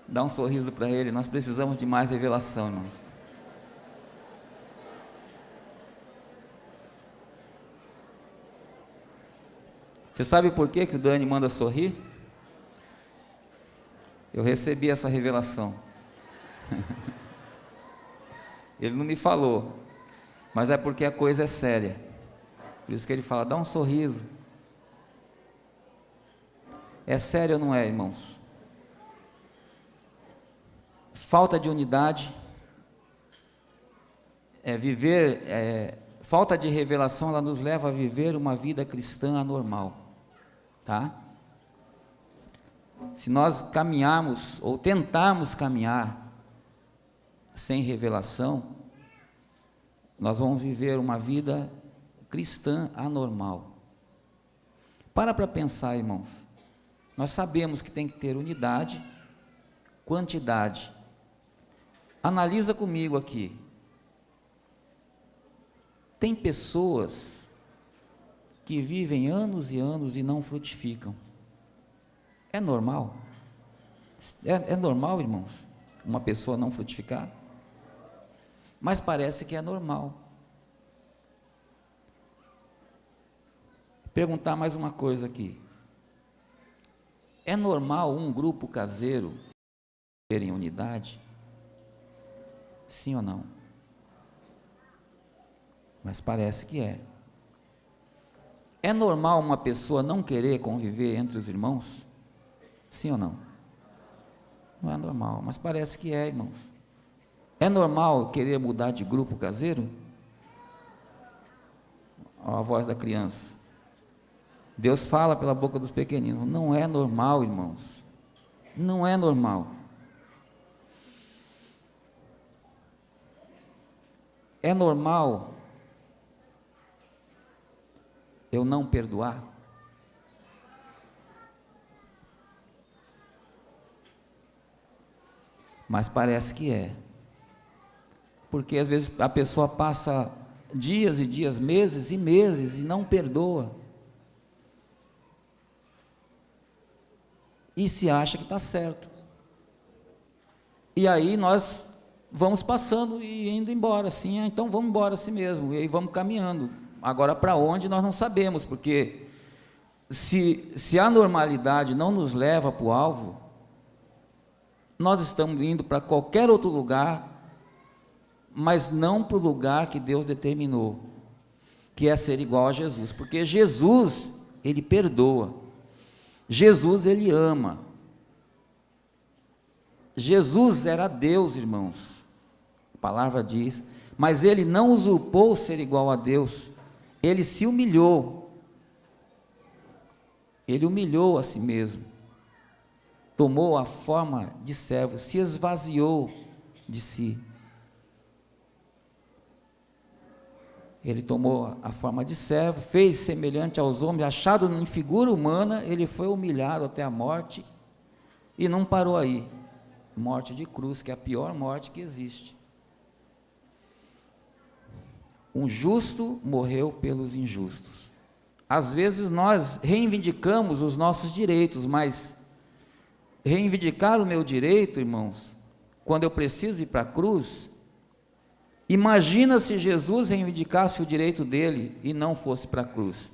A: Dá um sorriso para ele. Nós precisamos de mais revelação, irmãos. Você sabe por que o Dani manda sorrir? Eu recebi essa revelação. Ele não me falou, mas é porque a coisa é séria. Por isso que ele fala, dá um sorriso. É sério ou não é, irmãos? Falta de unidade, falta de revelação, ela nos leva a viver uma vida cristã anormal, tá? Se nós caminharmos, ou tentarmos caminhar, sem revelação, nós vamos viver uma vida cristã anormal. Para pensar, irmãos, nós sabemos que tem que ter unidade, quantidade. Analisa comigo aqui. Tem pessoas que vivem anos e anos e não frutificam. É normal? É normal, irmãos, uma pessoa não frutificar? Mas parece que é normal. Perguntar mais uma coisa aqui. É normal um grupo caseiro ter em unidade? Sim ou não? Mas parece que é. É normal uma pessoa não querer conviver entre os irmãos? Sim ou não? Não é normal, mas parece que é, irmãos. É normal querer mudar de grupo caseiro? Olha a voz da criança. Deus fala pela boca dos pequeninos. Não é normal, irmãos. Não é normal. É normal eu não perdoar? Mas parece que é. Porque às vezes a pessoa passa dias e dias, meses e meses e não perdoa. E se acha que está certo. E aí nós vamos passando e indo embora, assim, então vamos embora assim mesmo, e aí vamos caminhando. Agora para onde nós não sabemos, porque se a normalidade não nos leva para o alvo, nós estamos indo para qualquer outro lugar, mas não para o lugar que Deus determinou, que é ser igual a Jesus, porque Jesus, Ele perdoa, Jesus, Ele ama, Jesus era Deus, irmãos, a palavra diz, mas Ele não usurpou ser igual a Deus, Ele se humilhou, Ele humilhou a si mesmo, tomou a forma de servo, se esvaziou de si. Ele tomou a forma de servo, fez semelhante aos homens, achado em figura humana, ele foi humilhado até a morte, e não parou aí, morte de cruz, que é a pior morte que existe. Um justo morreu pelos injustos. Às vezes nós reivindicamos os nossos direitos, mas reivindicar o meu direito, irmãos, quando eu preciso ir para a cruz, imagina se Jesus reivindicasse o direito dele e não fosse para a cruz,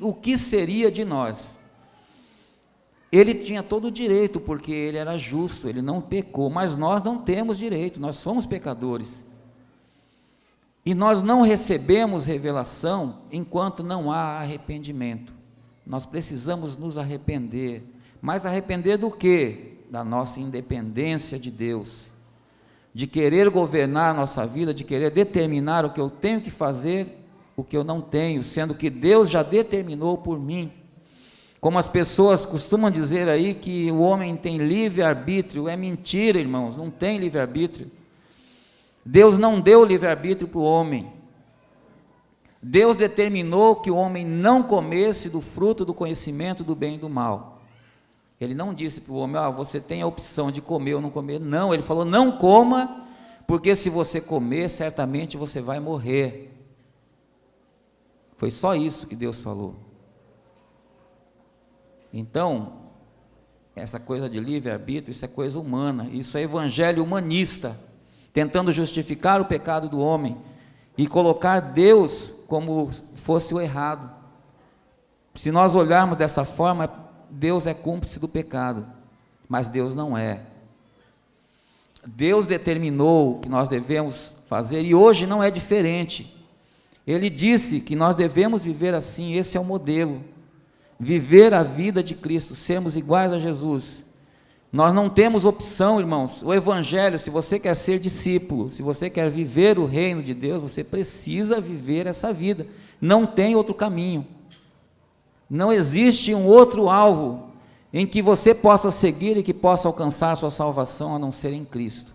A: o que seria de nós? Ele tinha todo o direito, porque ele era justo, ele não pecou, mas nós não temos direito, nós somos pecadores, e nós não recebemos revelação enquanto não há arrependimento. Nós precisamos nos arrepender, mas arrepender do quê? Da nossa independência de Deus, de querer governar a nossa vida, de querer determinar o que eu tenho que fazer, o que eu não tenho, sendo que Deus já determinou por mim. Como as pessoas costumam dizer aí que o homem tem livre-arbítrio, é mentira, irmãos, não tem livre-arbítrio. Deus não deu livre-arbítrio para o homem. Deus determinou que o homem não comesse do fruto do conhecimento do bem e do mal. Ele não disse para o homem, você tem a opção de comer ou não comer. Não, ele falou, não coma, porque se você comer, certamente você vai morrer. Foi só isso que Deus falou. Então, essa coisa de livre-arbítrio, isso é coisa humana, isso é evangelho humanista, tentando justificar o pecado do homem e colocar Deus como fosse o errado. Se nós olharmos dessa forma, Deus é cúmplice do pecado, mas Deus não é. Deus determinou o que nós devemos fazer e hoje não é diferente. Ele disse que nós devemos viver assim, esse é o modelo. Viver a vida de Cristo, sermos iguais a Jesus. Nós não temos opção, irmãos. O evangelho, se você quer ser discípulo, se você quer viver o reino de Deus, você precisa viver essa vida. Não tem outro caminho. Não existe um outro alvo em que você possa seguir e que possa alcançar a sua salvação a não ser em Cristo.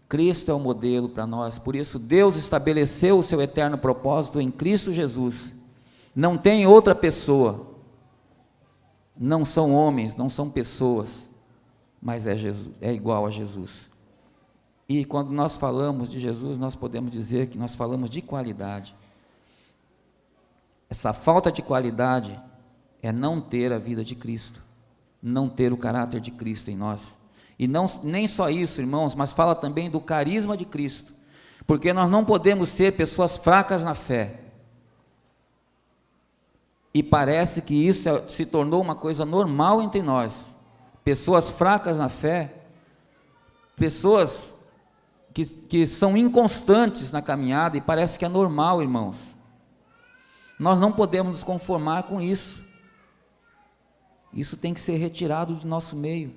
A: Cristo é o modelo para nós. Por isso Deus estabeleceu o seu eterno propósito em Cristo Jesus. Não tem outra pessoa. Não são homens, não são pessoas, mas é Jesus, é igual a Jesus. E quando nós falamos de Jesus, nós podemos dizer que nós falamos de qualidade. Essa falta de qualidade é não ter a vida de Cristo, não ter o caráter de Cristo em nós. E não, nem só isso, irmãos, mas fala também do carisma de Cristo, porque nós não podemos ser pessoas fracas na fé. E parece que isso se tornou uma coisa normal entre nós. Pessoas fracas na fé, pessoas que são inconstantes na caminhada, e parece que é normal, irmãos. Nós não podemos nos conformar com isso. Isso tem que ser retirado do nosso meio.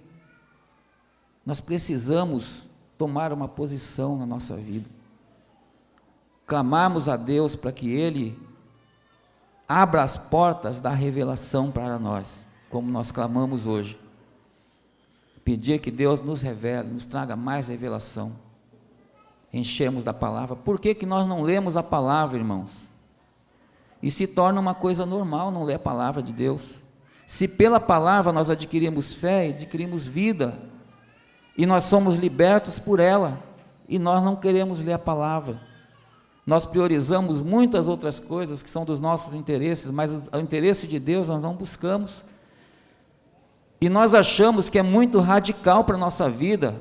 A: Nós precisamos tomar uma posição na nossa vida. Clamarmos a Deus para que Ele abra as portas da revelação para nós, como nós clamamos hoje. Pedir que Deus nos revele, nos traga mais revelação. Enchemos da palavra. Por que nós não lemos a palavra, irmãos? E se torna uma coisa normal não ler a palavra de Deus. Se pela palavra nós adquirimos fé, adquirimos vida, e nós somos libertos por ela, e nós não queremos ler a palavra. Nós priorizamos muitas outras coisas que são dos nossos interesses, mas o interesse de Deus nós não buscamos. E nós achamos que é muito radical para a nossa vida.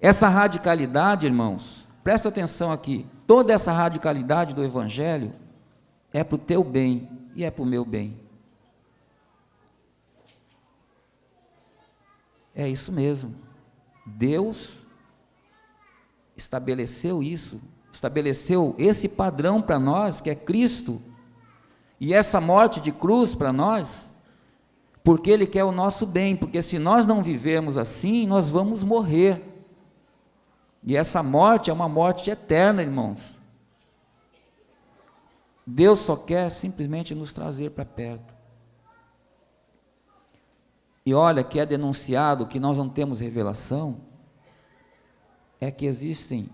A: Essa radicalidade, irmãos, presta atenção aqui, toda essa radicalidade do Evangelho é para o teu bem e é para o meu bem. É isso mesmo. Deus estabeleceu isso, estabeleceu esse padrão para nós, que é Cristo, e essa morte de cruz para nós, porque Ele quer o nosso bem, porque se nós não vivermos assim, nós vamos morrer, e essa morte é uma morte eterna, irmãos. Deus só quer simplesmente nos trazer para perto. E olha que é denunciado que nós não temos revelação, é que existem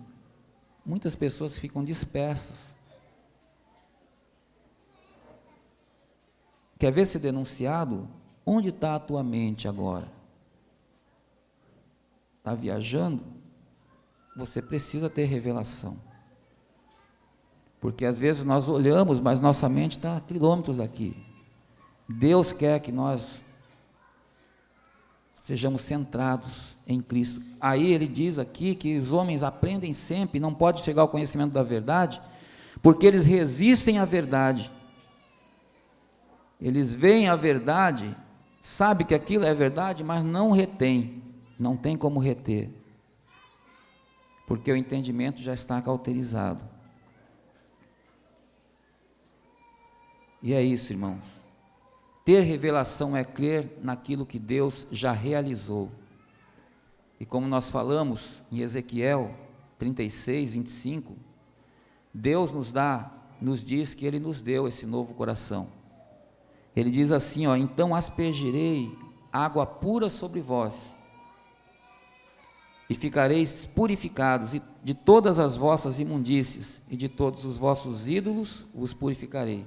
A: muitas pessoas que ficam dispersas. Quer ver ser denunciado? Onde está a tua mente agora? Está viajando? Você precisa ter revelação. Porque às vezes nós olhamos, mas nossa mente está a quilômetros daqui. Deus quer que nós sejamos centrados em Cristo. Aí ele diz aqui que os homens aprendem sempre, não pode chegar ao conhecimento da verdade, porque eles resistem à verdade. Eles veem a verdade, sabem que aquilo é verdade, mas não retém, não tem como reter, porque o entendimento já está cauterizado. E é isso, irmãos. Ter revelação é crer naquilo que Deus já realizou. E como nós falamos em Ezequiel 36, 25, Deus nos diz que Ele nos deu esse novo coração. Ele diz assim, então aspergirei água pura sobre vós, e ficareis purificados, e de todas as vossas imundícies, e de todos os vossos ídolos vos purificarei.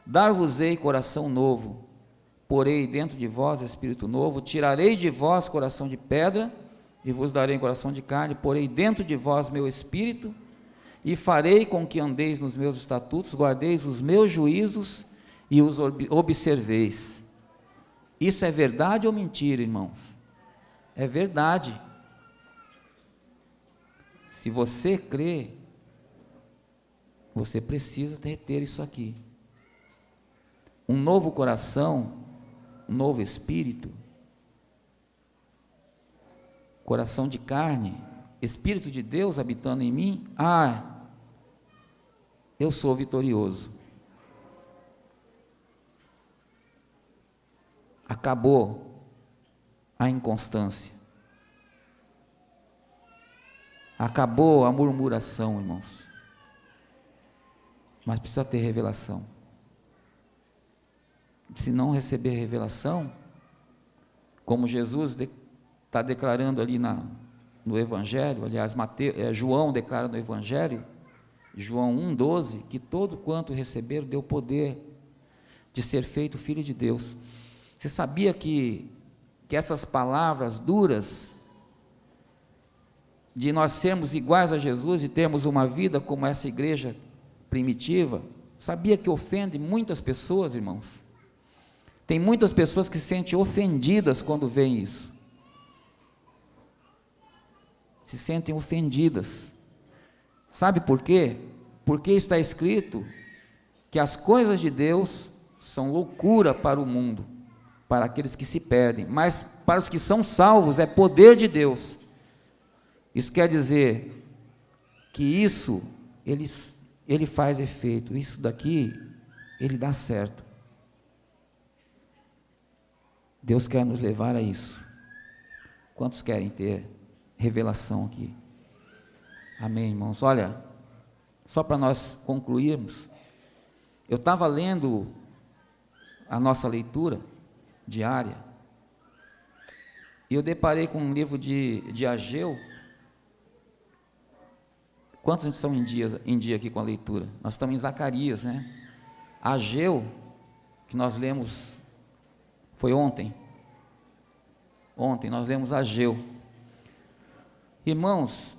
A: Dar-vos-ei coração novo, porei dentro de vós espírito novo, tirarei de vós coração de pedra, e vos darei coração de carne, porei dentro de vós meu espírito, e farei com que andeis nos meus estatutos, guardeis os meus juízos, e os observeis. Isso é verdade ou mentira, irmãos? É verdade. Se você crê, você precisa ter isso aqui. Um novo coração, um novo espírito, coração de carne, Espírito de Deus habitando em mim, eu sou vitorioso. Acabou a inconstância. Acabou a murmuração, irmãos. Mas precisa ter revelação. Se não receber revelação, como Jesus está declarando ali no Evangelho, aliás, João declara no Evangelho, João 1,12, que todo quanto receberam deu poder de ser feito filho de Deus. Você sabia que essas palavras duras, de nós sermos iguais a Jesus e termos uma vida como essa igreja primitiva, sabia que ofende muitas pessoas, irmãos? Tem muitas pessoas que se sentem ofendidas quando veem isso. Se sentem ofendidas. Sabe por quê? Porque está escrito que as coisas de Deus são loucura para o mundo, para aqueles que se perdem, mas para os que são salvos é poder de Deus. Isso quer dizer que isso, ele faz efeito, isso daqui, ele dá certo. Deus quer nos levar a isso. Quantos querem ter revelação aqui? Amém, irmãos? Olha, só para nós concluirmos, eu estava lendo a nossa leitura diária, e eu deparei com um livro de Ageu. Quantos estão em dia aqui com a leitura? Nós estamos em Zacarias, né? Ageu, que nós lemos, foi ontem nós lemos Ageu. Irmãos,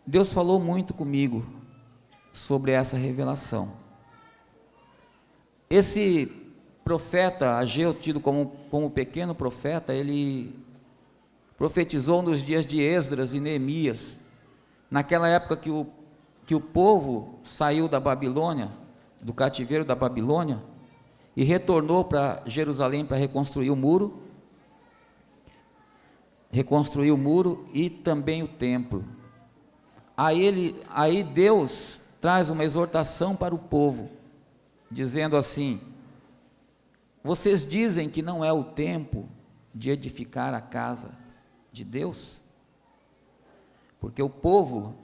A: Deus falou muito comigo sobre essa revelação. Esse profeta Ageu, tido como pequeno profeta, ele profetizou nos dias de Esdras e Neemias, naquela época que o povo saiu da Babilônia, do cativeiro da Babilônia, e retornou para Jerusalém para reconstruir o muro e também o templo. Aí Deus traz uma exortação para o povo, dizendo assim: vocês dizem que não é o tempo de edificar a casa de Deus? Porque o povo,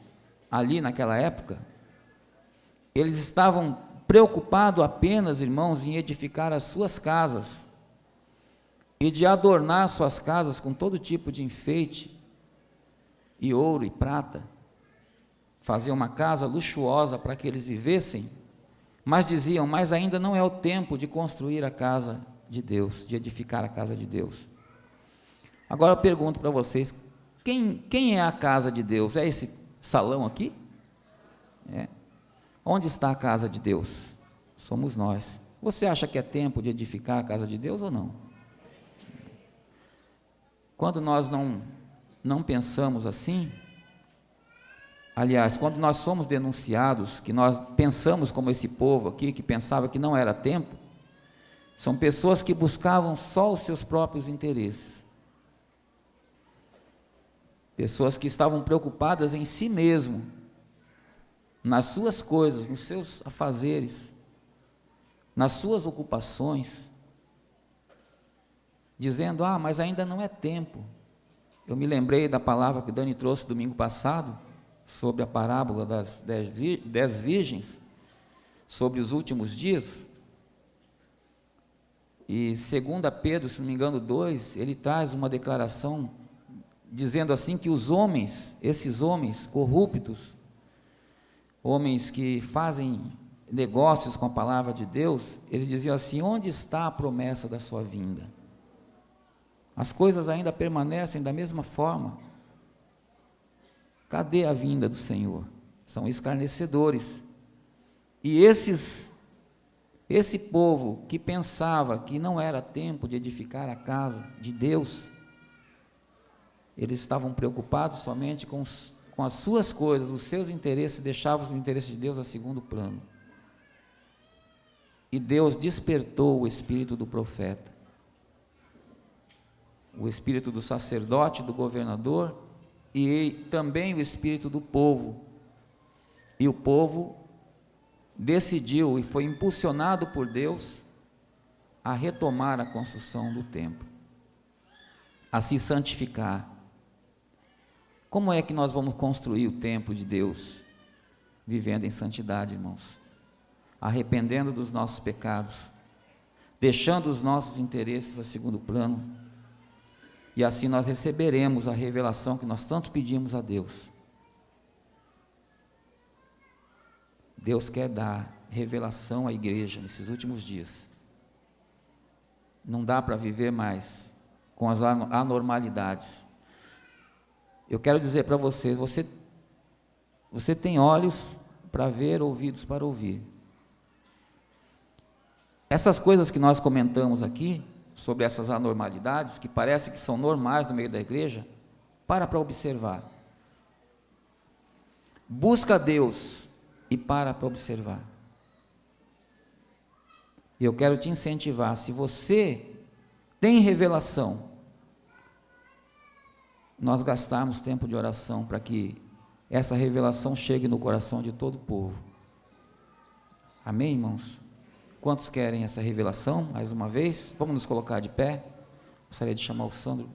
A: ali naquela época, eles estavam preocupados apenas, irmãos, em edificar as suas casas, e de adornar suas casas com todo tipo de enfeite, e ouro e prata, fazer uma casa luxuosa para que eles vivessem, mas diziam, mas ainda não é o tempo de construir a casa de Deus, de edificar a casa de Deus. Agora eu pergunto para vocês, quem é a casa de Deus? É esse salão aqui? Onde está a casa de Deus? Somos nós. Você acha que é tempo de edificar a casa de Deus ou não? Quando nós não pensamos assim, aliás, quando nós somos denunciados, que nós pensamos como esse povo aqui, que pensava que não era tempo, são pessoas que buscavam só os seus próprios interesses. Pessoas que estavam preocupadas em si mesmo, nas suas coisas, nos seus afazeres, nas suas ocupações, dizendo, mas ainda não é tempo. Eu me lembrei da palavra que Dani trouxe domingo passado, sobre a parábola das 10 virgens, sobre os últimos dias, e 2 Pedro, se não me engano, 2, ele traz uma declaração dizendo assim que os homens, esses homens corruptos, homens que fazem negócios com a palavra de Deus, ele dizia assim: onde está a promessa da sua vinda? As coisas ainda permanecem da mesma forma. Cadê a vinda do Senhor? São escarnecedores. E esse povo que pensava que não era tempo de edificar a casa de Deus, eles estavam preocupados somente com as suas coisas, os seus interesses, deixavam os interesses de Deus a segundo plano. E Deus despertou o espírito do profeta, o espírito do sacerdote, do governador, e também o espírito do povo. E o povo decidiu e foi impulsionado por Deus a retomar a construção do templo, a se santificar. Como é que nós vamos construir o templo de Deus? Vivendo em santidade, irmãos, arrependendo dos nossos pecados, deixando os nossos interesses a segundo plano, e assim nós receberemos a revelação que nós tanto pedimos a Deus. Deus quer dar revelação à igreja nesses últimos dias. Não dá para viver mais com as anormalidades. Eu quero dizer para você, você tem olhos para ver, ouvidos para ouvir. Essas coisas que nós comentamos aqui, sobre essas anormalidades, que parece que são normais no meio da igreja, para observar. Busca Deus e para observar. E eu quero te incentivar, se você tem revelação, nós gastarmos tempo de oração para que essa revelação chegue no coração de todo o povo. Amém, irmãos? Quantos querem essa revelação? Mais uma vez, vamos nos colocar de pé. Gostaria de chamar o Sandro